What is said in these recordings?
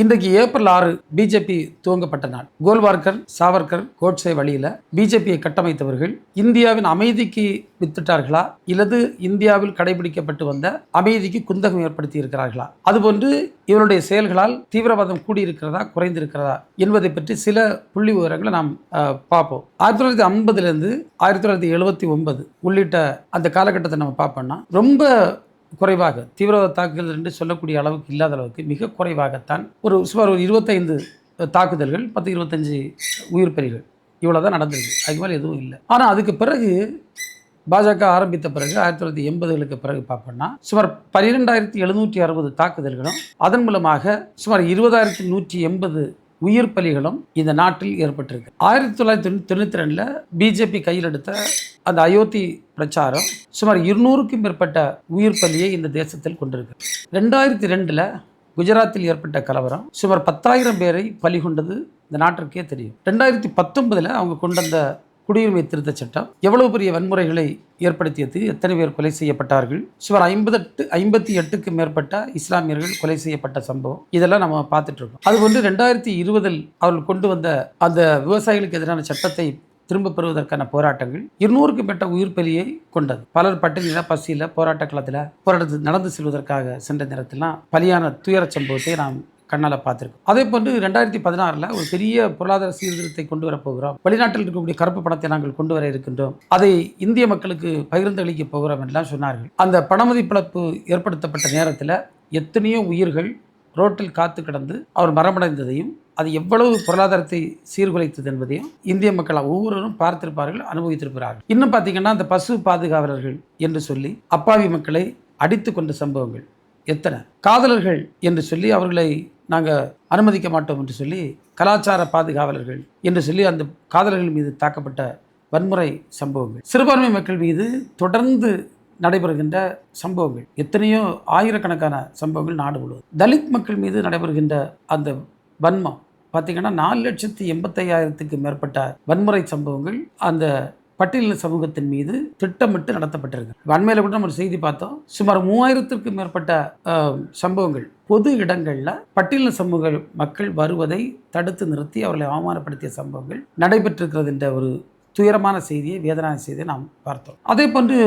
இன்றைக்கு April 6 BJP துவங்கப்பட்ட நாள். கோல்வார்கர், சாவர்கர், கோட்சே வழியில் பிஜேபியை கட்டமைத்தவர்கள் இந்தியாவின் அமைதிக்கு வித்துட்டார்களா இல்லது இந்தியாவில் கடைபிடிக்கப்பட்டு வந்த அமைதிக்கு குந்தகம் ஏற்படுத்தி இருக்கிறார்களா, அதுபோன்று இவருடைய செயல்களால் தீவிரவாதம் கூடியிருக்கிறதா குறைந்திருக்கிறதா என்பதை பற்றி சில புள்ளி விவரங்களை நாம் பார்ப்போம். 1950 1979 உள்ளிட்ட அந்த காலகட்டத்தை நம்ம பார்ப்போம்னா ரொம்ப குறைவாக தீவிரவாத தாக்குதல் என்று சொல்லக்கூடிய அளவுக்கு இல்லாத அளவுக்கு மிக குறைவாகத்தான் சுமார் ஒரு 25 தாக்குதல்கள் 10-25 உயிர் பலிகள் இவ்வளோ தான் நடந்திருக்கு. அதுக்கு மேலே எதுவும் இல்லை. ஆனால் அதுக்கு பிறகு பாஜக ஆரம்பித்த பிறகு 1980களுக்கு பிறகு பார்ப்போம்னா சுமார் 12,760 தாக்குதல்களும் அதன் மூலமாக சுமார் 20,180 உயிர் பலிகளும் இந்த நாட்டில் ஏற்பட்டிருக்கு. 1992 பிஜேபி கையில் எடுத்த அந்த அயோத்தி பிரச்சாரம் சுமார் 200க்கும் மேற்பட்ட உயிர் பலியை இந்த தேசத்தில் கொண்டிருக்கு. 2002 குஜராத்தில் ஏற்பட்ட கலவரம் சுமார் 10,000 பேரை பலி கொண்டது இந்த நாட்டிற்கே தெரியும். 2019 அவங்க கொண்டு வந்த குடியுரிமை திருத்த சட்டம் எவ்வளவு பெரிய வன்முறைகளை ஏற்படுத்தியது, எத்தனை பேர் கொலை செய்யப்பட்டார்கள், சுமார் 58க்கும் மேற்பட்ட இஸ்லாமியர்கள் கொலை செய்யப்பட்ட சம்பவம், இதெல்லாம் நம்ம பார்த்துட்டு இருக்கோம். அதுபோன்று 2020 அவர்கள் கொண்டு வந்த அந்த விவசாயிகளுக்கு எதிரான சட்டத்தை திரும்ப பெறுவதற்கான போராட்டங்கள் 200க்கும் மேற்பட்ட உயிர் பலியை கொண்டது. பலர் பட்டினியில் பசியில் போராட்டத்தில் நடந்து செல்வதற்காக சென்ற நேரத்திலாம் பலியான துயர சம்பவத்தை நாம் கண்ணால் பார்த்துருக்கோம். அதே போன்று 2016 ஒரு பெரிய பொருளாதார சீர்திருத்தத்தை கொண்டு வரப்போகிறோம், வெளிநாட்டில் இருக்கக்கூடிய கருப்பு பணத்தை நாங்கள் கொண்டு வர இருக்கின்றோம், அதை இந்திய மக்களுக்கு பகிர்ந்து அளிக்க போகிறோம் என்றெல்லாம் சொன்னார்கள். அந்த பணமதிப்பிழப்பு ஏற்படுத்தப்பட்ட நேரத்தில் எத்தனையோ உயிர்கள் ரோட்டில் காத்து கிடந்து அவர் மரணமடைந்ததையும் அது எவ்வளவு பொருளாதாரத்தை சீர்குலைத்தது என்பதையும் இந்திய மக்கள் ஒவ்வொருவரும் பார்த்திருப்பார்கள், அனுபவித்திருப்பார்கள். இன்னும் பார்த்தீங்கன்னா அந்த பசு பாதுகாவலர்கள் என்று சொல்லி அப்பாவி மக்களை அடித்து கொண்ட சம்பவங்கள் எத்தனை, காதலர்கள் என்று சொல்லி அவர்களை நாங்கள் அனுமதிக்க மாட்டோம் என்று சொல்லி கலாச்சார பாதுகாவலர்கள் என்று சொல்லி அந்த காதலர்கள் மீது தாக்கப்பட்ட வன்முறை சம்பவங்கள், சிறுபான்மை மக்கள் மீது தொடர்ந்து நடைபெறுகின்ற சம்பவங்கள் எத்தனையோ ஆயிரக்கணக்கான சம்பவங்கள் நாடு முழுவதும். தலித் மக்கள் மீது நடைபெறுகின்ற அந்த வன்மம் பார்த்தீங்கன்னா 4,85,000க்கும் மேற்பட்ட வன்முறை சம்பவங்கள் அந்த பட்டியலின சமூகத்தின் மீது திட்டமிட்டு நடத்தப்பட்டிருக்கு. அண்மையில் கூட நம்ம ஒரு செய்தி பார்த்தோம், சுமார் 3,000க்கும் மேற்பட்ட சம்பவங்கள் பொது இடங்களில் பட்டியலின சமூக மக்கள் வருவதை தடுத்து நிறுத்தி அவர்களை அவமானப்படுத்திய சம்பவங்கள் நடைபெற்றிருக்கிறது என்ற ஒரு துயரமான செய்தியை, வேதனான செய்தியை நாம் பார்த்தோம். அதே போன்று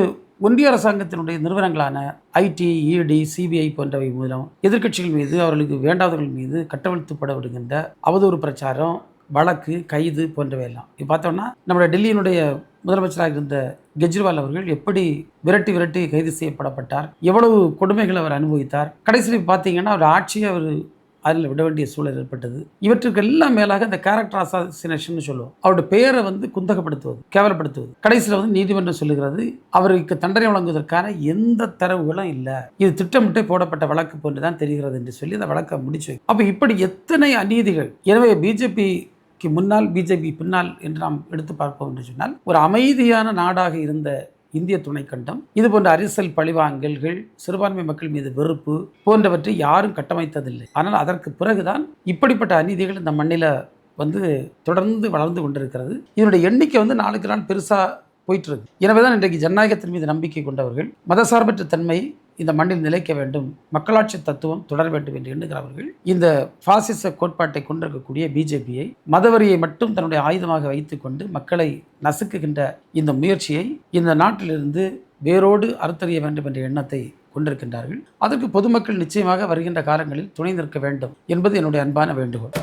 ஒன்றிய அரசாங்கத்தினுடைய நிறுவனங்களான ஐடி, இடி, சிபிஐ போன்றவை மூலம் எதிர்க்கட்சிகள் மீது அவர்களுக்கு வேண்டாதவர்கள் மீது கட்டவிழ்த்துப்பட விடுகின்ற அவதூறு பிரச்சாரம், வழக்கு, கைது போன்றவையெல்லாம் இப்போ பார்த்தோம்னா நம்முடைய டெல்லியினுடைய முதலமைச்சராக இருந்த கெஜ்ரிவால் அவர்கள் எப்படி விரட்டி கைது செய்யப்படப்பட்டார், எவ்வளவு கொடுமைகளை அவர் அனுபவித்தார், கடைசியில் பார்த்தீங்கன்னா அவர் ஆட்சியை அவர் அதில் விட வேண்டிய சூழல் ஏற்பட்டது. இவற்றுக்கு எல்லாம் மேலாக இந்த கேரக்டர் அசாசினேஷன் சொல்லுவோம், அவருடைய பெயரை குந்தகப்படுத்துவது, கேவலப்படுத்துவது. கடைசியில் நீதிமன்றம் சொல்லுகிறது அவருக்கு தண்டனை வழங்குவதற்கான எந்த தரவுகளும் இல்லை, இது திட்டமிட்டு போடப்பட்ட வழக்கு போன்றுதான் தெரிகிறது என்று சொல்லி அந்த வழக்கை முடிச்சு. அப்போ இப்படி எத்தனை அநீதிகள். எனவே பிஜேபிக்கு முன்னால் பிஜேபி பின்னால் என்று நாம் எடுத்து பார்ப்போம் என்று சொன்னால் ஒரு அமைதியான நாடாக இருந்த இந்திய துணைக்கண்டம் இது போன்ற அரசியல் பழிவாங்கல்கள், சிறுபான்மை மக்கள் மீது வெறுப்பு போன்றவற்றை யாரும் கட்டமைத்ததில்லை. ஆனால் அதற்கு பிறகுதான் இப்படிப்பட்ட அநீதிகள் இந்த மண்ணில் தொடர்ந்து வளர்ந்து கொண்டிருக்கிறது. இதனுடைய எண்ணிக்கை நாளுக்கு நாள் பெருசாக போயிட்டு இருக்கு. எனவே தான் இன்றைக்கு ஜனநாயகத்தின் மீது நம்பிக்கை கொண்டவர்கள், மதசார்பற்ற தன்மை இந்த மண்ணில் நிலைக்க வேண்டும், மக்களாட்சி தத்துவம் தொடர வேண்டும் என்று எண்ணுகிறவர்கள் இந்த பாசிச கோட்பாட்டை கொண்டிருக்கக்கூடிய பிஜேபியை, மதவரியை மட்டும் தன்னுடைய ஆயுதமாக வைத்துக்கொண்டு மக்களை நசுக்குகின்ற இந்த முயற்சியை இந்த நாட்டிலிருந்து வேரோடு அறுத்தறிய வேண்டும் என்ற எண்ணத்தை கொண்டிருக்கின்றார்கள். அதற்கு பொதுமக்கள் நிச்சயமாக வருகின்ற காலங்களில் துணை நிற்க வேண்டும் என்பது என்னுடைய அன்பான வேண்டுகோள்.